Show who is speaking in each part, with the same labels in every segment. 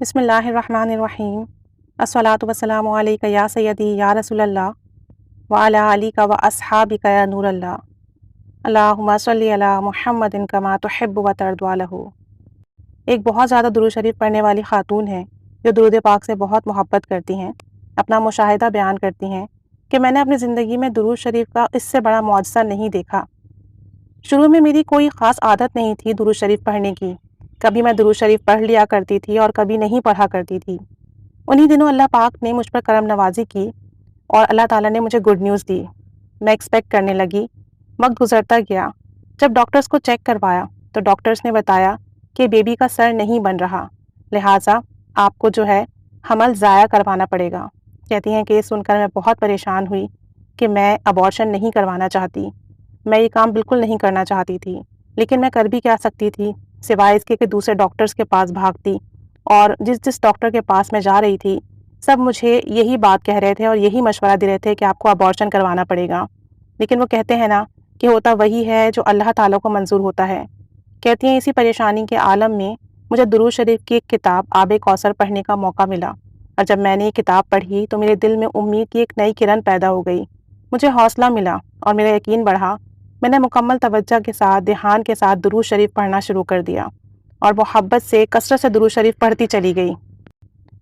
Speaker 1: بسم اللہ الرحمن الرحیم الصلاۃ والسلام علیک یا سیدی یا رسول اللہ وعلی آلک و اصحابک یا نور اللہ اللہم صلی علی محمد کما تحب و ترضی لہ۔ ایک بہت زیادہ درود شریف پڑھنے والی خاتون ہیں جو درود پاک سے بہت محبت کرتی ہیں۔ اپنا مشاہدہ بیان کرتی ہیں کہ میں نے اپنی زندگی میں درود شریف کا اس سے بڑا معجزہ نہیں دیکھا۔ شروع میں میری کوئی خاص عادت نہیں تھی درود شریف پڑھنے کی، کبھی میں درود شریف پڑھ لیا کرتی تھی اور کبھی نہیں پڑھا کرتی تھی۔ انہی دنوں اللہ پاک نے مجھ پر کرم نوازی کی اور اللہ تعالیٰ نے مجھے گڈ نیوز دی۔ میں ایکسپیکٹ کرنے لگی، وقت گزرتا گیا۔ جب ڈاکٹرز کو چیک کروایا تو ڈاکٹرز نے بتایا کہ بیبی کا سر نہیں بن رہا، لہٰذا آپ کو جو ہے حمل ضائع کروانا پڑے گا۔ کہتی ہیں کہ یہ سن کر میں بہت پریشان ہوئی کہ میں ابارشن نہیں کروانا چاہتی، میں یہ کام بالکل نہیں کرنا چاہتی تھی، لیکن میں کر بھی کیا سکتی تھی سوائے اس کے کہ دوسرے ڈاکٹرز کے پاس بھاگتی، اور جس ڈاکٹر کے پاس میں جا رہی تھی سب مجھے یہی بات کہہ رہے تھے اور یہی مشورہ دے رہے تھے کہ آپ کو ابارشن کروانا پڑے گا۔ لیکن وہ کہتے ہیں نا کہ ہوتا وہی ہے جو اللہ تعالیٰ کو منظور ہوتا ہے۔ کہتی ہیں اسی پریشانی کے عالم میں مجھے درود شریف کی ایک کتاب آب کوثر پڑھنے کا موقع ملا، اور جب میں نے یہ کتاب پڑھی تو میرے دل میں امید کی ایک نئی کرن پیدا ہو گئی، مجھے حوصلہ ملا اور میرا یقین بڑھا۔ میں نے مکمل توجہ کے ساتھ دھیان کے ساتھ درود شریف پڑھنا شروع کر دیا اور محبت سے کثرت سے درود شریف پڑھتی چلی گئی،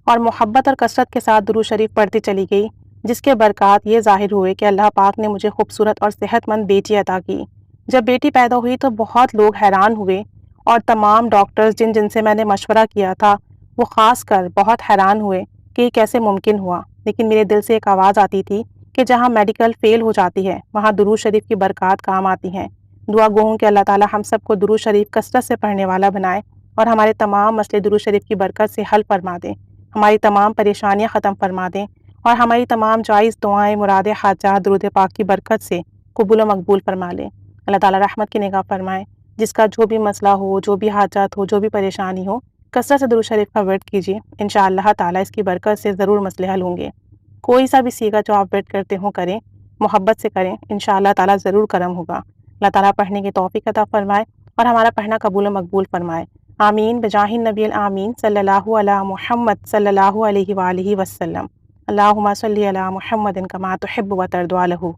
Speaker 1: اور محبت اور کثرت کے ساتھ درود شریف پڑھتی چلی گئی، جس کے برکات یہ ظاہر ہوئے کہ اللہ پاک نے مجھے خوبصورت اور صحت مند بیٹی عطا کی۔ جب بیٹی پیدا ہوئی تو بہت لوگ حیران ہوئے، اور تمام ڈاکٹرز جن سے میں نے مشورہ کیا تھا وہ خاص کر بہت حیران ہوئے کہ یہ کیسے ممکن ہوا۔ لیکن میرے دل سے ایک آواز آتی تھی کہ جہاں میڈیکل فیل ہو جاتی ہے وہاں درود شریف کی برکات کام آتی ہیں۔ دعا گو ہوں کہ اللہ تعالیٰ ہم سب کو درود شریف کثرت سے پڑھنے والا بنائے اور ہمارے تمام مسئلے درود شریف کی برکت سے حل فرما دیں، ہماری تمام پریشانیاں ختم فرما دیں، اور ہماری تمام جائز دعائیں، مرادیں، حاجات درود پاک کی برکت سے قبول و مقبول فرما لیں۔ اللہ تعالیٰ رحمت کی نگاہ فرمائے۔ جس کا جو بھی مسئلہ ہو، جو بھی حاجات ہو، جو بھی پریشانی ہو، کثرت سے درود شریف کا ورد کیجیے، انشاءاللہ تعالیٰ اس کی برکت سے ضرور مسئلے حل ہوں گے۔ کوئی سا بھی سیگا جو آپ ورد کرتے ہوں کریں، محبت سے کریں، انشاءاللہ تعالیٰ ضرور کرم ہوگا۔ اللہ تعالیٰ پڑھنے کی توفیق عطا فرمائے اور ہمارا پڑھنا قبول و مقبول فرمائے۔ آمین بجاہ النبی الآمین صلی اللہ علی محمد صلی اللہ علیہ وآلہ وسلم۔ اللہم صلی علی محمد کما تحب و ترضی لہ۔